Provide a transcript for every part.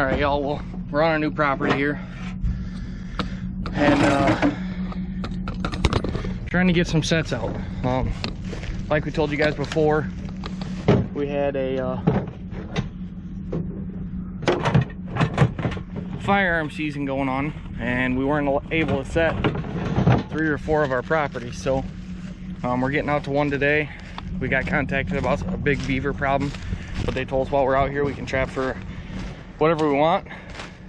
All right, y'all, well, we're on a new property here, and trying to get some sets out. Like we told you guys before, we had a firearm season going on, and we weren't able to set 3 or 4 of our properties, so we're getting out to one today. We got contacted about a big beaver problem, but they told us while we're out here we can trap for whatever we want.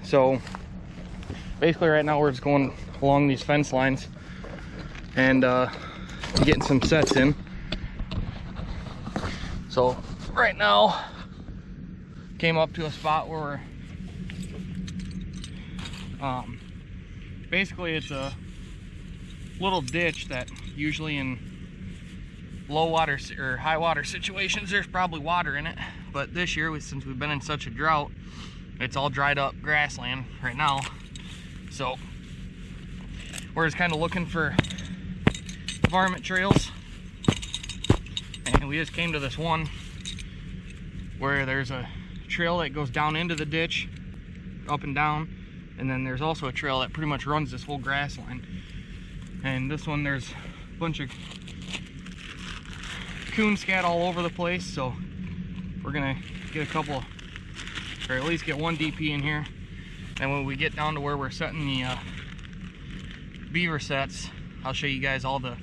So basically right now we're just going along these fence lines and getting some sets in. So right now came up to a spot where we're basically it's a little ditch that usually in low water or high water situations there's probably water in it, but this year, since we've been in such a drought, it's all dried up grassland right now. So we're just kind of looking for varmint trails, and we just came to this one where there's a trail that goes down into the ditch, up and down, and then there's also a trail that pretty much runs this whole grassland. And this one, there's a bunch of coon scat all over the place, so we're gonna get a couple, or at least get one DP in here. And when we get down to where we're setting the beaver sets, I'll show you guys all the,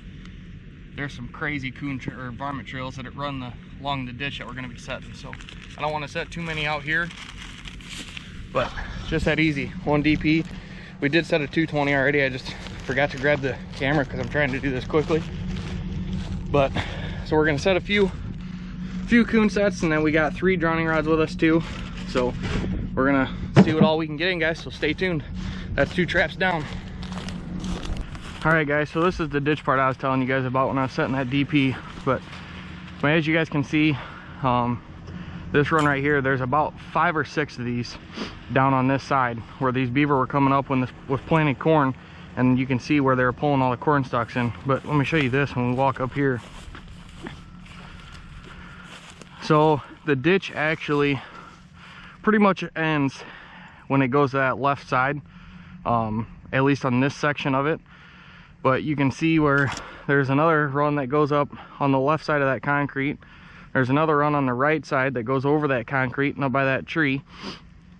there's some crazy coon or varmint trails that run along the ditch that we're gonna be setting. So I don't want to set too many out here, but it's just that easy. One DP. We did set a 220 already. I just forgot to grab the camera because I'm trying to do this quickly. But so we're gonna set a few coon sets, and then we got 3 drowning rods with us too. So we're gonna see what all we can get in, guys, so stay tuned. That's 2 traps down. All right, guys, so this is the ditch part I was telling you guys about when I was setting that DP. But as you guys can see, this run right here, there's about 5 or 6 of these down on this side where these beaver were coming up when this was planting corn, and you can see where they were pulling all the corn stalks in. But let me show you this when we walk up here. So the ditch actually pretty much ends when it goes to that left side, at least on this section of it. But you can see where there's another run that goes up on the left side of that concrete. There's another run on the right side that goes over that concrete and up by that tree.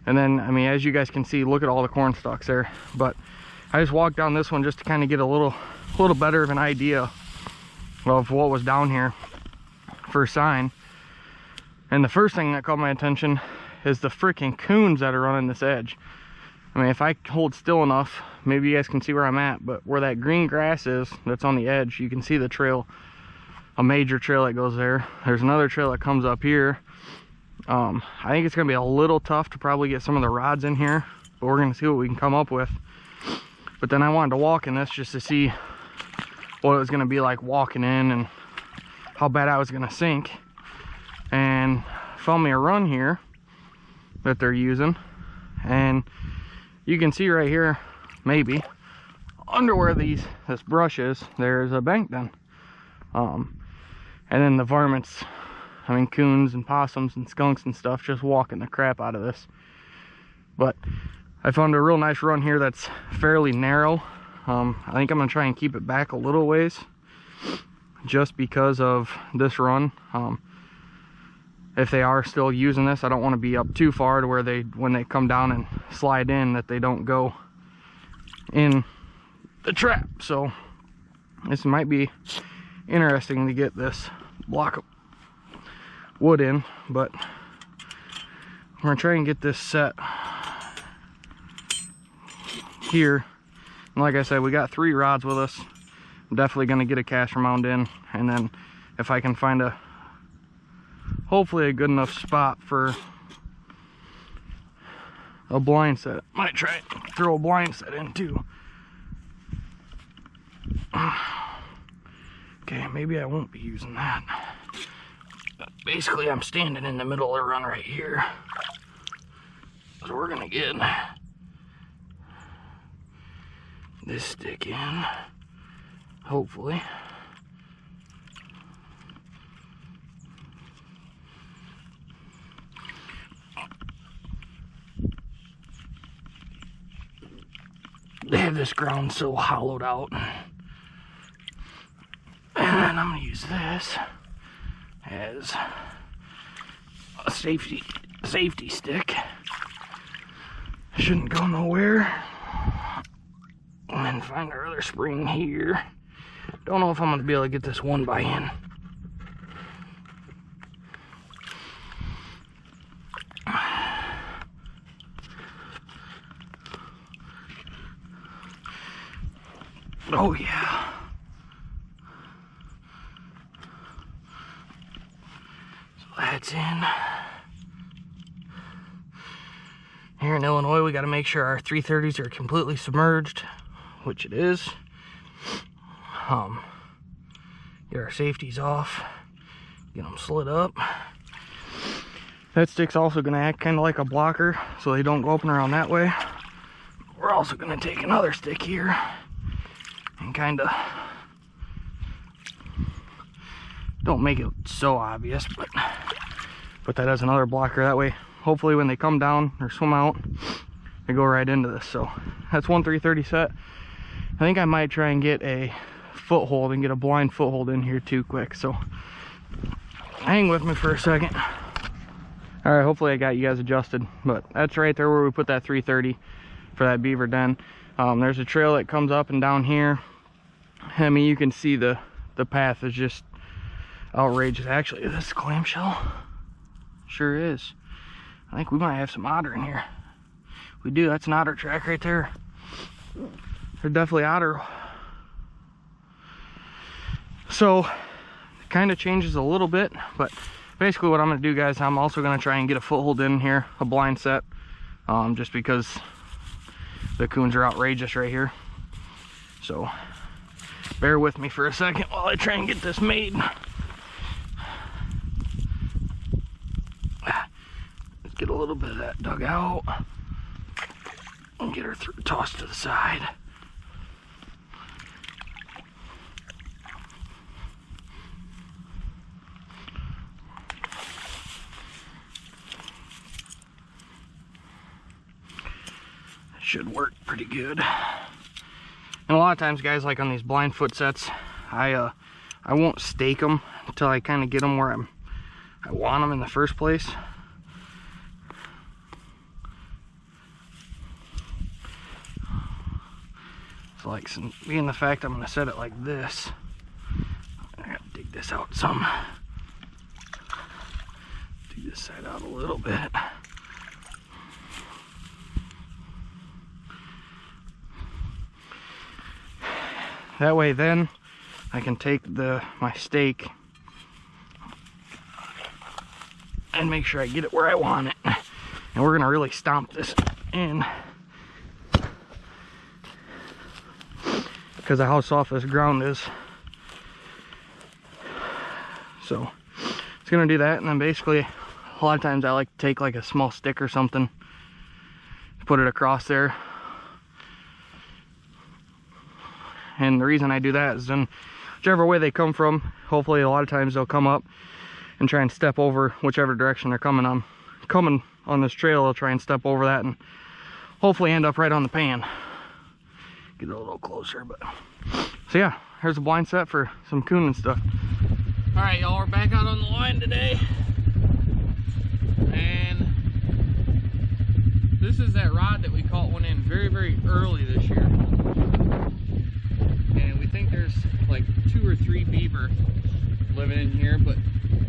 And then, I mean, as you guys can see, look at all the corn stalks there. But I just walked down this one just to kind of get a little better of an idea of what was down here for a sign. And the first thing that caught my attention is the freaking coons that are running this edge. I mean, if I hold still enough, maybe you guys can see where I'm at, but where that green grass is that's on the edge, you can see the trail, a major trail that goes there. There's another trail that comes up here. I think it's gonna be a little tough to probably get some of the rods in here, but we're gonna see what we can come up with. But then I wanted to walk in this just to see what it was gonna be like walking in and how bad I was gonna sink. And found me a run here that they're using, and you can see right here, maybe under where this brush is, there's a bank den. And then the varmints, I mean coons and possums and skunks and stuff, just walking the crap out of this. But I found a real nice run here that's fairly narrow. I think I'm gonna try and keep it back a little ways just because of this run. If they are still using this, I don't want to be up too far to where when they come down and slide in, that they don't go in the trap. So this might be interesting to get this block of wood in, but we're gonna try and get this set here. And like I said, we got 3 rods with us. I'm definitely gonna get a caster mound in, and then if I can find hopefully a good enough spot for a blind set, might try and throw a blind set in too. Okay, maybe I won't be using that. But basically, I'm standing in the middle of the run right here, so we're gonna get this stick in, hopefully. they have this ground so hollowed out. And then I'm gonna use this as a safety stick. Shouldn't go nowhere. And then find our other spring here. Don't know if I'm gonna be able to get this one by in. Oh yeah. So that's in. Here in Illinois, we got to make sure our 330s are completely submerged, which it is. Get our safeties off, get them slid up. That stick's also going to act kind of like a blocker, so they don't go up and around that way. We're also going to take another stick here and kind of, don't make it so obvious, but put that as another blocker. That way, hopefully when they come down or swim out, they go right into this. So that's one 330 set. I think I might try and get a foothold and get a blind foothold in here too quick. So hang with me for a second. All right, hopefully I got you guys adjusted, but that's right there where we put that 330 for that beaver den. There's a trail that comes up and down here. I mean, you can see the path is just outrageous. Actually, this clamshell sure is. I think we might have some otter in here. We do. That's an otter track right there. They're definitely otter. So it kind of changes a little bit, but basically what I'm going to do, guys, I'm also going to try and get a foothold in here, a blind set, just because the coons are outrageous right here. So bear with me for a second while I try and get this made. Let's get a little bit of that dug out and get her tossed to the side. Should work pretty good. And a lot of times, guys, like on these blind foot sets, I won't stake them until I kind of get them where I want them in the first place. So like, being the fact I'm going to set it like this, I got to dig this out some. Dig this side out a little bit. That way then I can take my stake and make sure I get it where I want it. And we're gonna really stomp this in because of how soft this ground is. So it's gonna do that, and then basically a lot of times I like to take like a small stick or something, put it across there. And the reason I do that is then whichever way they come from, hopefully a lot of times they'll come up and try and step over whichever direction they're coming on this trail. They'll try and step over that and hopefully end up right on the pan. Get a little closer, but so yeah, here's a blind set for some coon and stuff. All right, y'all, we're back out on the line today, and this is that rod that we caught one in very early this year. And we think there's like 2 or 3 beaver living in here, but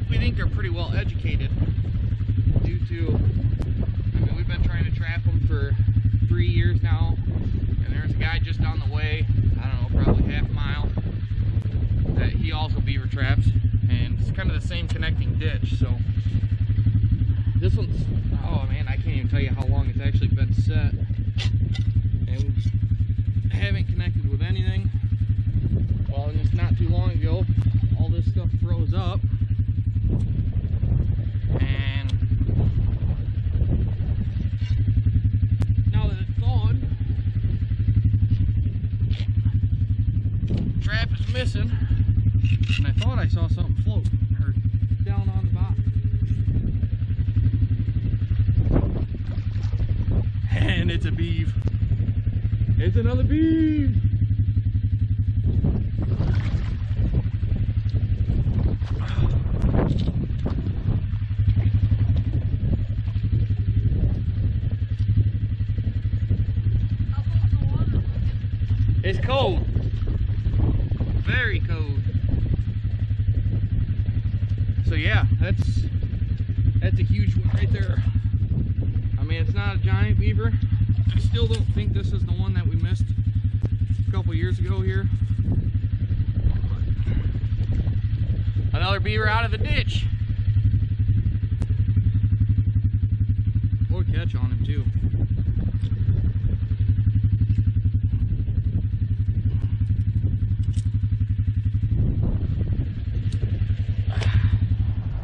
we think they're pretty well educated due to, I mean, we've been trying to trap them for 3 years now, and there's a guy just down the way, I don't know, probably half a mile, that he also beaver traps, and it's kind of the same connecting ditch. So this one's, oh man, I can't even tell you how long it's actually been set, and we haven't connected with anything. Well, just not too long ago, all this stuff froze up, and now that it's thawed, trap is missing, and I thought I saw something float or down on the bottom, and it's a beaver. It's another beaver. It's cold. Very cold. So yeah, that's a huge one right there. I mean, it's not a giant beaver. I still don't think this is the one that we missed a couple years ago here. Another beaver out of the ditch. Good catch on him too.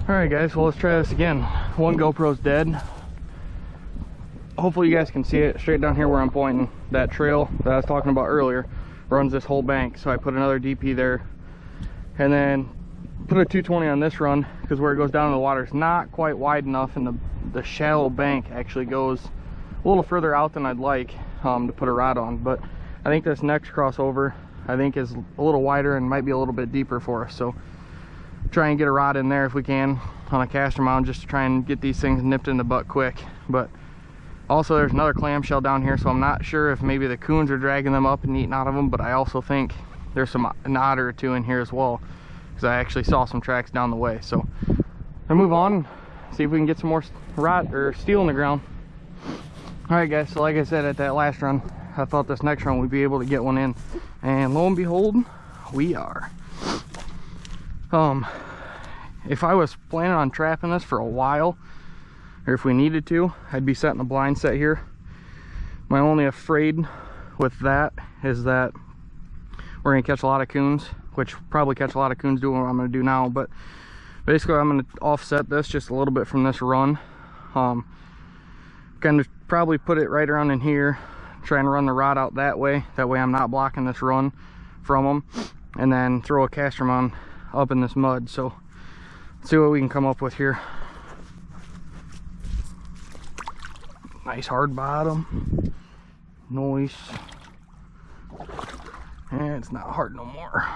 Alright guys, well let's try this again. One GoPro's dead. Hopefully you guys can see it straight down here where I'm pointing. That trail that I was talking about earlier runs this whole bank. So I put another DP there and then put a 220 on this run because where it goes down in the water is not quite wide enough, and the shallow bank actually goes a little further out than I'd like to put a rod on. But I think this next crossover I think is a little wider and might be a little bit deeper for us. So try and get a rod in there if we can on a caster mount just to try and get these things nipped in the butt quick. But also there's another clamshell down here, so I'm not sure if maybe the coons are dragging them up and eating out of them, but I also think there's an otter or two in here as well, because I actually saw some tracks down the way. So I'll move on, see if we can get some more rot or steel in the ground. All right guys, so like I said at that last run, I thought this next run we'd be able to get one in, and lo and behold, we are. If I was planning on trapping this for a while, or if we needed to, I'd be setting a blind set here. My only afraid with that is that we're gonna catch a lot of coons, which probably catch a lot of coons doing what I'm gonna do now. But basically I'm gonna offset this just a little bit from this run. Kind of probably put it right around in here, try and run the rod out that way. That way I'm not blocking this run from them, and then throw a caster mount up in this mud. So let's see what we can come up with here. Nice hard bottom. Nice. And it's not hard no more.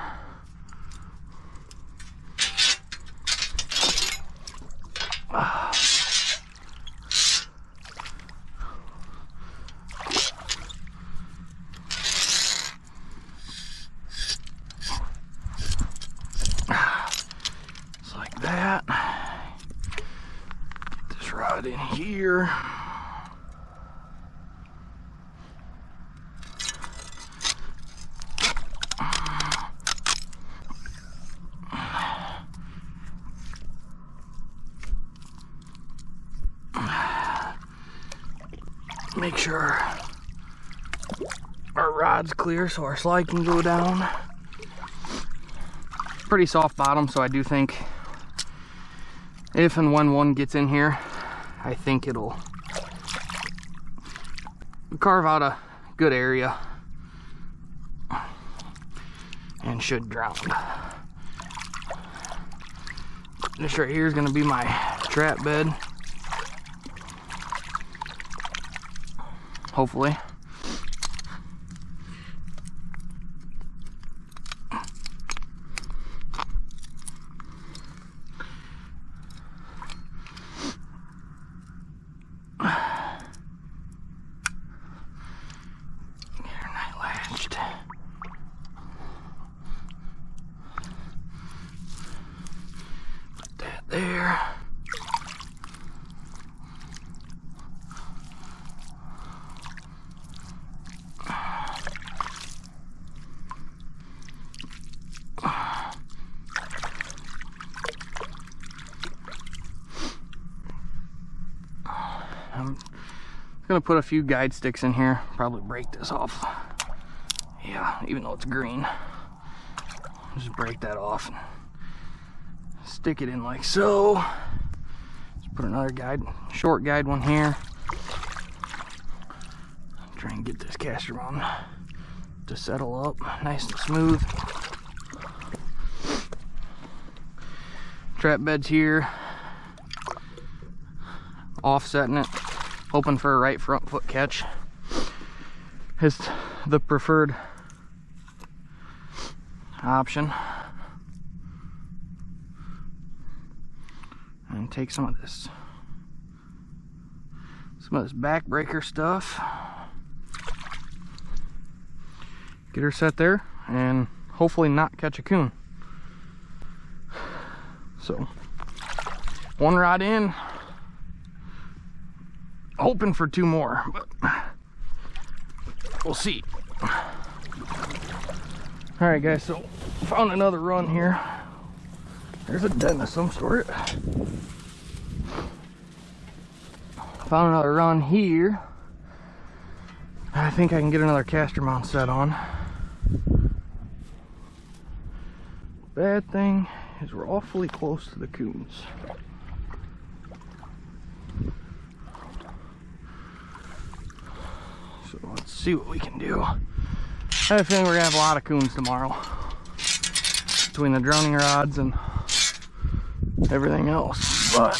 Just like that. Put this rod in here. Make sure our rod's clear so our slide can go down. Pretty soft bottom, so I do think if and when one gets in here, I think it'll carve out a good area and should drown. This right here is going to be my trap bed. Hopefully. Get her night latched. Put that there. I'm gonna put a few guide sticks in here, probably break this off. Yeah, even though it's green, just break that off and stick it in like so. Let's put another guide, short guide one here. Try and get this caster on to settle up nice and smooth. Trap bed's here, offsetting it, hoping for a right front foot catch. the preferred option. And take some of this backbreaker stuff. Get her set there and hopefully not catch a coon. So, one rod in, hoping for 2 more, but we'll see. Alright guys, so found another run here. There's a den of some sort. Found another run here. I think I can get another caster mount set on. Bad thing is we're awfully close to the coons. So let's see what we can do. I have a feeling we're gonna have a lot of coons tomorrow, between the drowning rods and everything else, but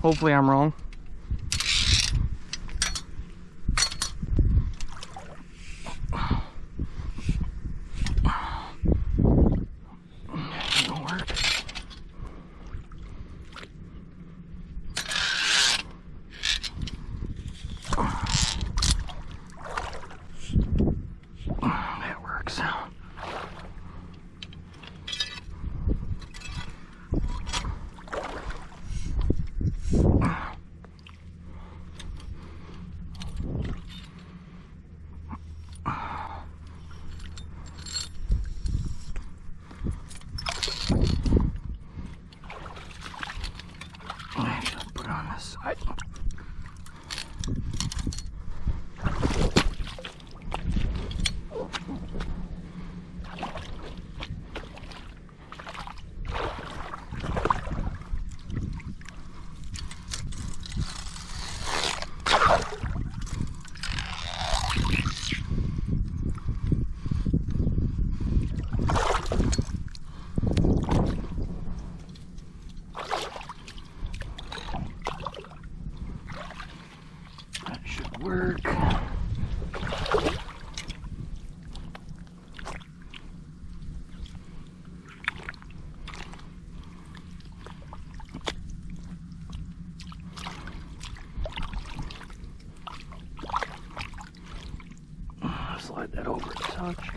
hopefully I'm wrong. Put it on this side. Work. Slide that over a touch.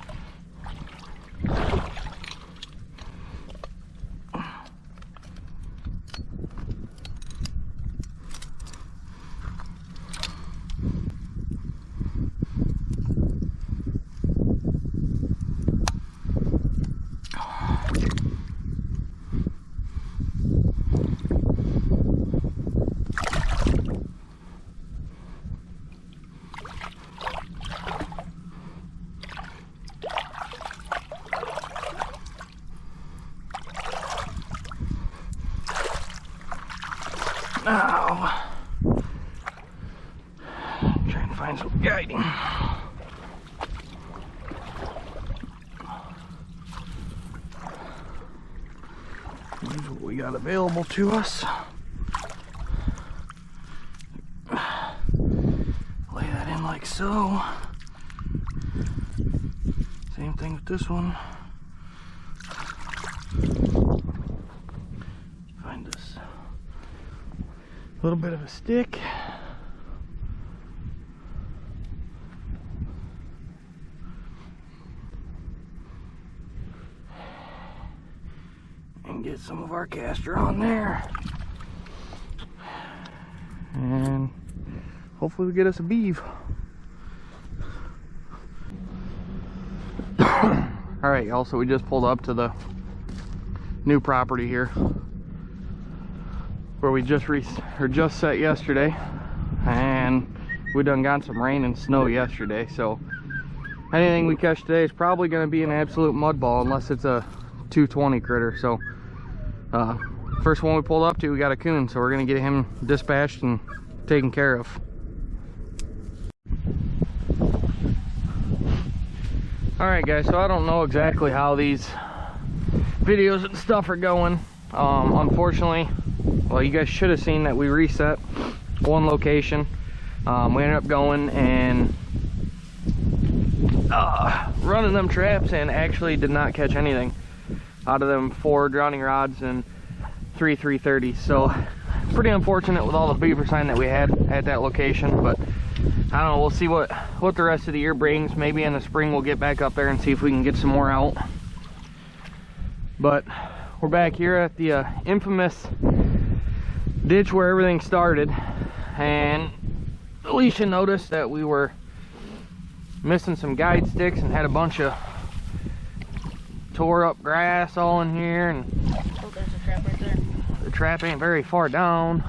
Now, try and find some guiding. Here's what we got available to us. Lay that in like so. Same thing with this one. Find this little bit of a stick. And get some of our caster on there. And hopefully we get us a beaver. Alright y'all, so we just pulled up to the new property here, where we just set yesterday, and we done got some rain and snow yesterday, so anything we catch today is probably going to be an absolute mud ball unless it's a 220 critter. So first one we pulled up to, we got a coon, so we're going to get him dispatched and taken care of. Alright guys, so I don't know exactly how these videos and stuff are going. Unfortunately, well, you guys should have seen that we reset one location. We ended up going and running them traps and actually did not catch anything out of them 4 drowning rods and 3 330s. So pretty unfortunate with all the beaver sign that we had at that location, but I don't know, we'll see what the rest of the year brings. Maybe in the spring we'll get back up there and see if we can get some more out. But we're back here at the infamous ditch where everything started, and Alicia noticed that we were missing some guide sticks and had a bunch of tore up grass all in here. And oh, there's a trap right there. The trap ain't very far down.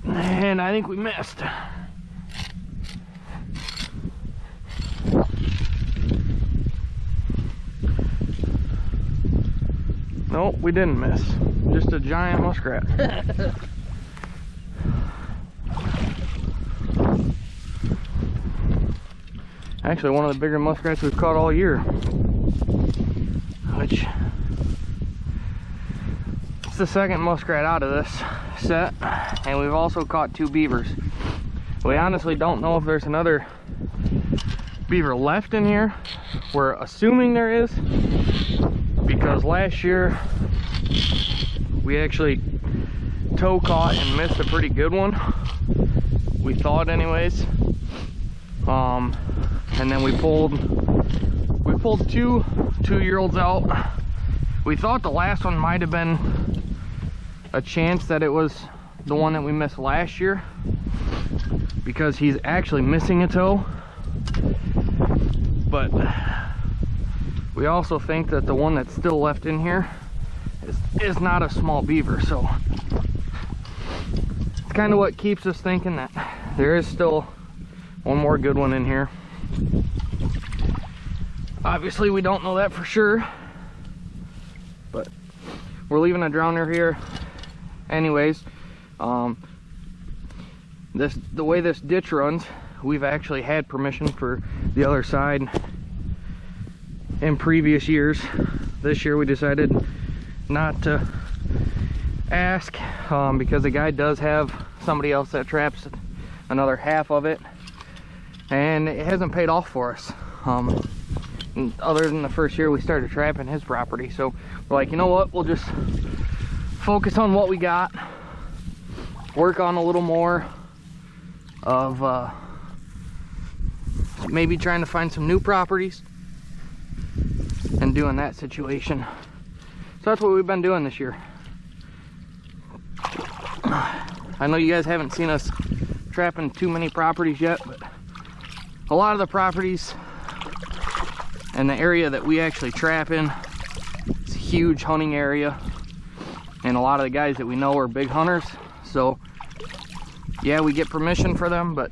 And I think we missed. Nope, we didn't miss. Just a giant muskrat. Actually, one of the bigger muskrats we've caught all year. Which, it's the second muskrat out of this set. And we've also caught 2 beavers. We honestly don't know if there's another beaver left in here. We're assuming there is, because last year we actually toe caught and missed a pretty good one. We thought anyways. And then we pulled 2 2-year-olds out. We thought the last one might have been a chance that it was the one that we missed last year, because he's actually missing a toe. But we also think that the one that's still left in here is not a small beaver, so it's kind of what keeps us thinking that there is still one more good one in here. Obviously we don't know that for sure, but we're leaving a drowner here anyways. The way this ditch runs, we've actually had permission for the other side in previous years. This year we decided not to ask, because the guy does have somebody else that traps another half of it, and it hasn't paid off for us, other than the first year we started trapping his property. So we're like, you know what, we'll just focus on what we got, work on a little more of maybe trying to find some new properties and doing that situation. So that's what we've been doing this year. I know you guys haven't seen us trapping too many properties yet, but a lot of the properties and the area that we actually trap in, it's a huge hunting area, and a lot of the guys that we know are big hunters. So yeah, we get permission for them, but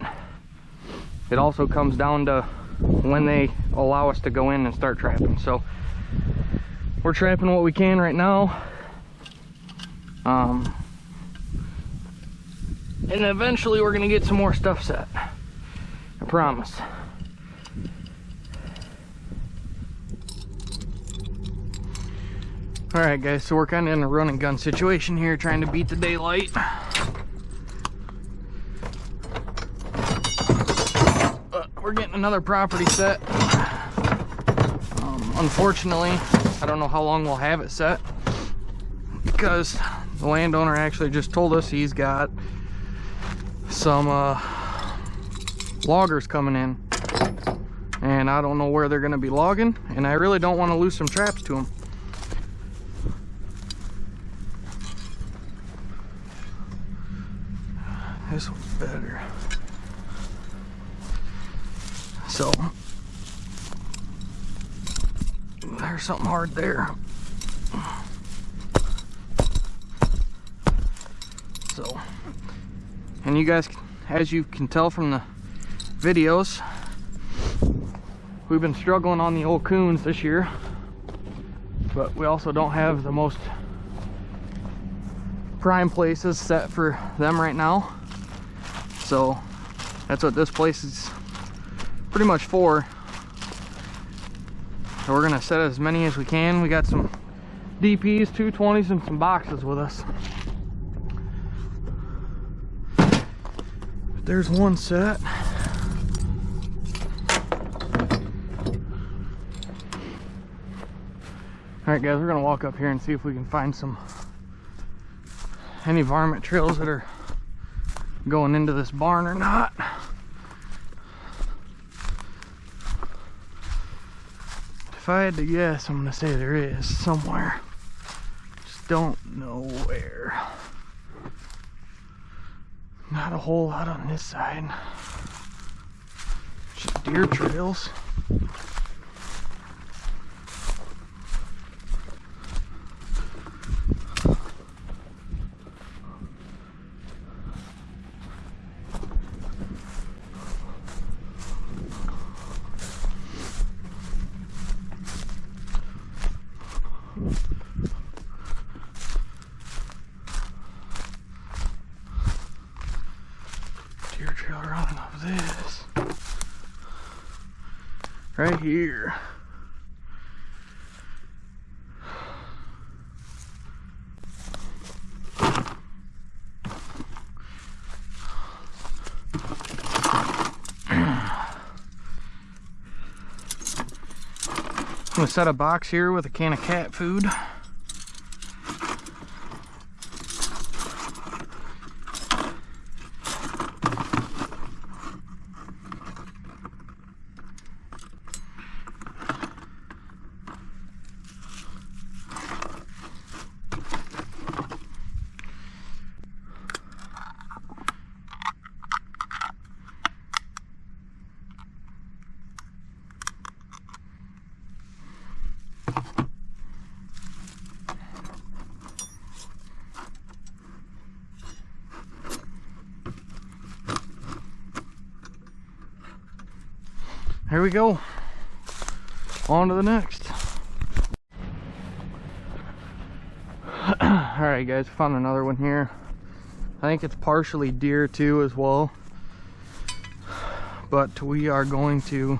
it also comes down to when they allow us to go in and start trapping. So we're trapping what we can right now, and eventually we're gonna get some more stuff set, I promise. All right guys, so we're kind of in a run and gun situation here, trying to beat the daylight. We're getting another property set. Unfortunately, I don't know how long we'll have it set, because the landowner actually just told us he's got some loggers coming in, and I don't know where they're going to be logging, and I really don't want to lose some traps to them. This one's better. So there's something hard there. So, and you guys, as you can tell from the videos, we've been struggling on the old coons this year, but we also don't have the most prime places set for them right now. So that's what this place is pretty much for. So we're gonna set as many as we can. We got some DPs, 220s, and some boxes with us. there's one set. Alright guys, we're gonna walk up here and see if we can find any varmint trails that are going into this barn or not. If I had to guess, I'm gonna say there is somewhere. Just don't know where. Not a whole lot on this side. Just deer trails. Deer trail running off this. Right here. I'm gonna set a box here with a can of cat food. Here we go. On to the next. Alright guys, found another one here. I think it's partially deer too as well. But we are going to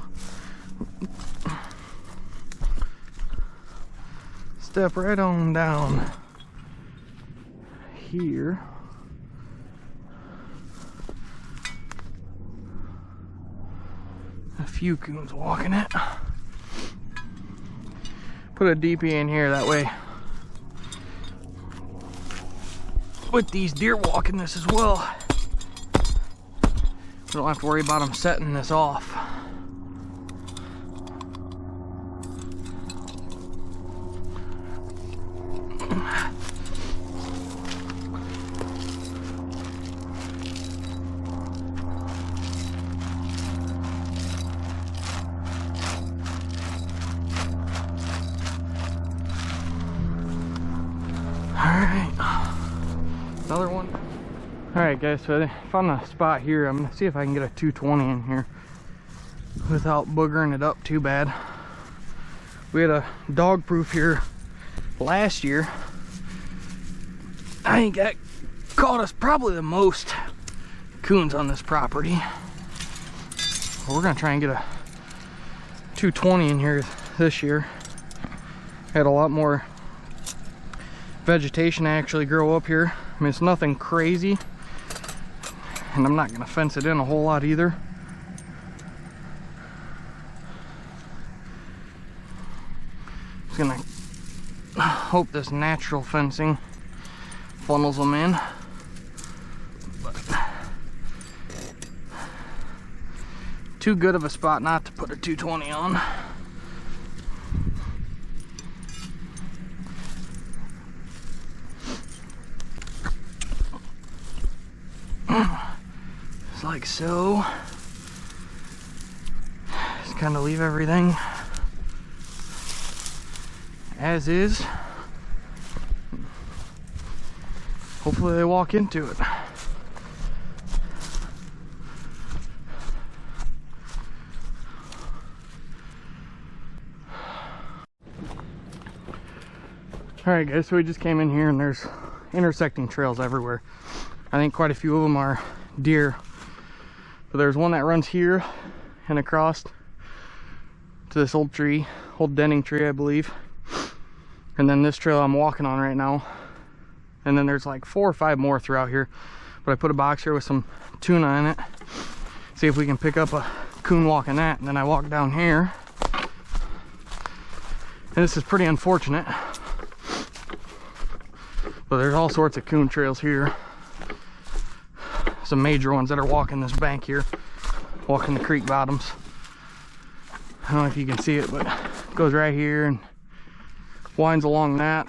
step right on down here. A few coons walking it. Put a DP in here, that way with these deer walking this as well, we don't have to worry about them setting this off. Another one. Alright guys, so I found a spot here. I'm gonna see if I can get a 220 in here without boogering it up too bad. We had a dog proof here last year. I think that caught us probably the most coons on this property. We're gonna try and get a 220 in here this year. Had a lot more vegetation actually grow up here. I mean, it's nothing crazy, and I'm not gonna fence it in a whole lot either. Just gonna hope this natural fencing funnels them in. But too good of a spot not to put a 220 on. Just like so. Just kind of leave everything as is. Hopefully they walk into it. Alright guys, so we just came in here and there's intersecting trails everywhere. I think quite a few of them are deer. But there's one that runs here and across to this old tree, old denning tree I believe. And then this trail I'm walking on right now. And then there's like 4 or 5 more throughout here. but I put a box here with some tuna in it. See if we can pick up a coon walking that. And then I walk down here, and this is pretty unfortunate, but there's all sorts of coon trails here. Some major ones that are walking this bank here, walking the creek bottoms. I don't know if you can see it, but it goes right here and winds along that.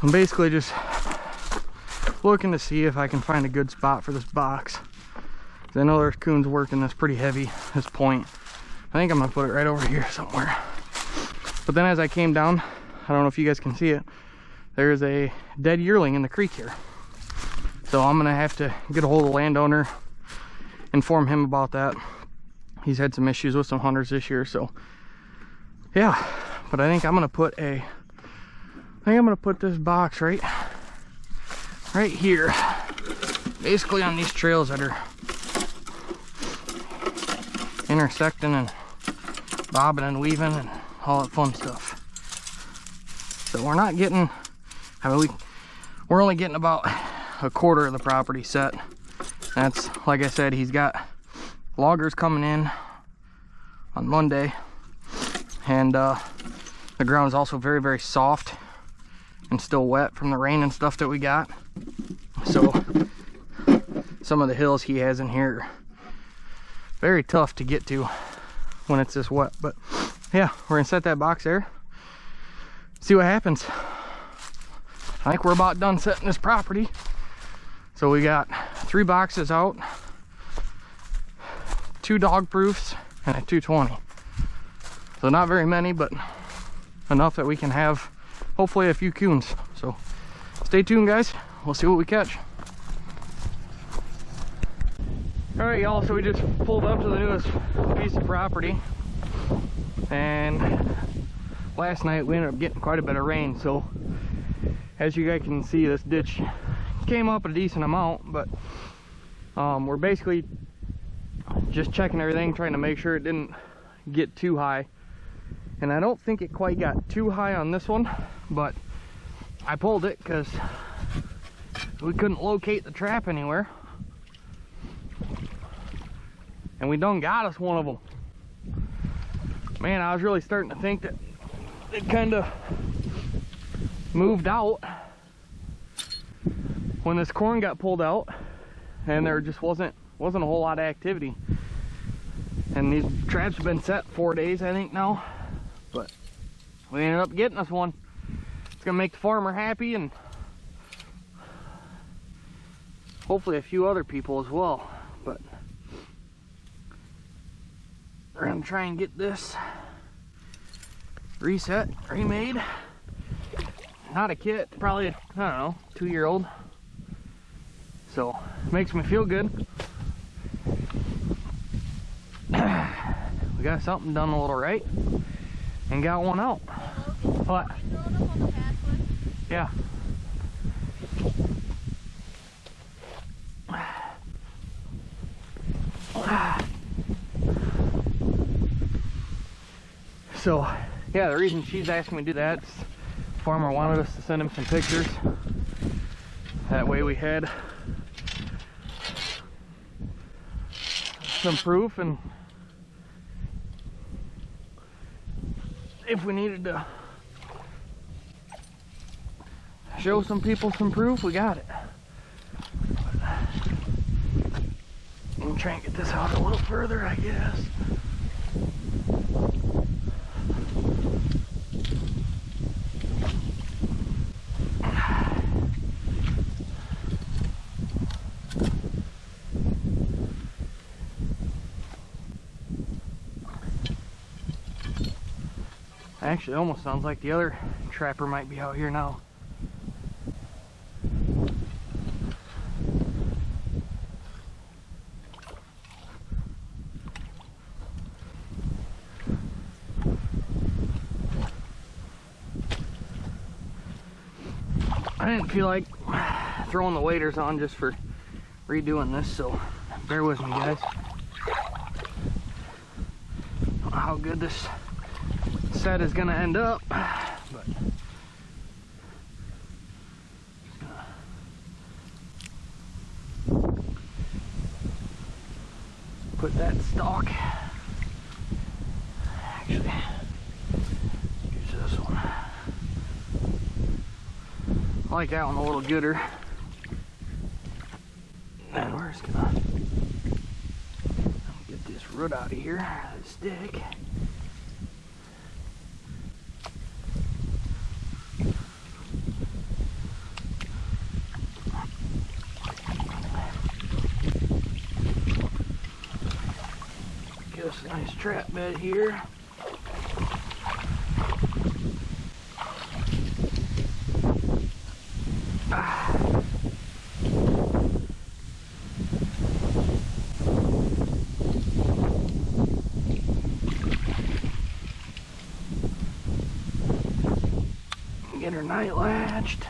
I'm basically just looking to see if I can find a good spot for this box. I know there's coons working this pretty heavy, this point. I think I'm gonna put it right over here somewhere. But then as I came down, I don't know if you guys can see it, there's a dead yearling in the creek here. So I'm gonna have to get a hold of the landowner, inform him about that. He's had some issues with some hunters this year, so yeah. But I think I'm gonna put this box right here, basically on these trails that are intersecting and bobbing and weaving and all that fun stuff. So we're not getting, I mean, we're only getting about a quarter of the property set. That's, like I said, he's got loggers coming in on Monday, and the ground is also very, very soft and still wet from the rain and stuff that we got. So some of the hills he has in here are very tough to get to when it's this wet. But yeah, we're gonna set that box there, see what happens. I think we're about done setting this property. So we got 3 boxes out, 2 dog proofs, and a 220. So not very many, but enough that we can have hopefully a few coons. So stay tuned, guys. We'll see what we catch. All right, y'all, so we just pulled up to the newest piece of property, and last night we ended up getting quite a bit of rain. So as you guys can see, this ditch came up a decent amount, but we're basically just checking everything, trying to make sure it didn't get too high. And I don't think it quite got too high on this one, but I pulled it because we couldn't locate the trap anywhere. And we done got us one of them. Man, I was really starting to think that it kind of moved out when this corn got pulled out, and there just wasn't a whole lot of activity. And these traps have been set 4 days, I think, now. But we ended up getting us one. It's gonna make the farmer happy, and hopefully a few other people as well. But we're gonna try and get this reset, remade. Not a kit, probably, I don't know, 2-year-old. So it makes me feel good. We got something done a little right and got one out. What? Yeah. So yeah, the reason she's asking me to do that is the farmer wanted us to send him some pictures. That way we had some proof, and if we needed to show some people some proof, we got it. I'm gonna try and get this out a little further, I guess. Actually, it almost sounds like the other trapper might be out here now. I didn't feel like throwing the waders on just for redoing this, so bear with me, guys. I don't know how good this set is gonna end up, but put that stalk. Actually, use this one. I like that one a little gooder. And we're just gonna get this root out of here, this stick. Get us a nice trap bed here. Get her night latched.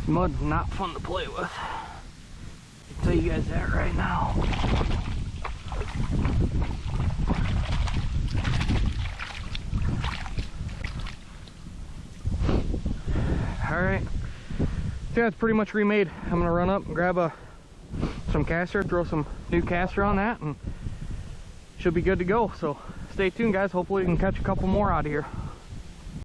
Mud's not fun to play with. I'll tell you guys that right now. Alright, so yeah, it's pretty much remade. I'm gonna run up and grab some caster, throw some new caster on that, and she'll be good to go. So stay tuned, guys. Hopefully we can catch a couple more out of here.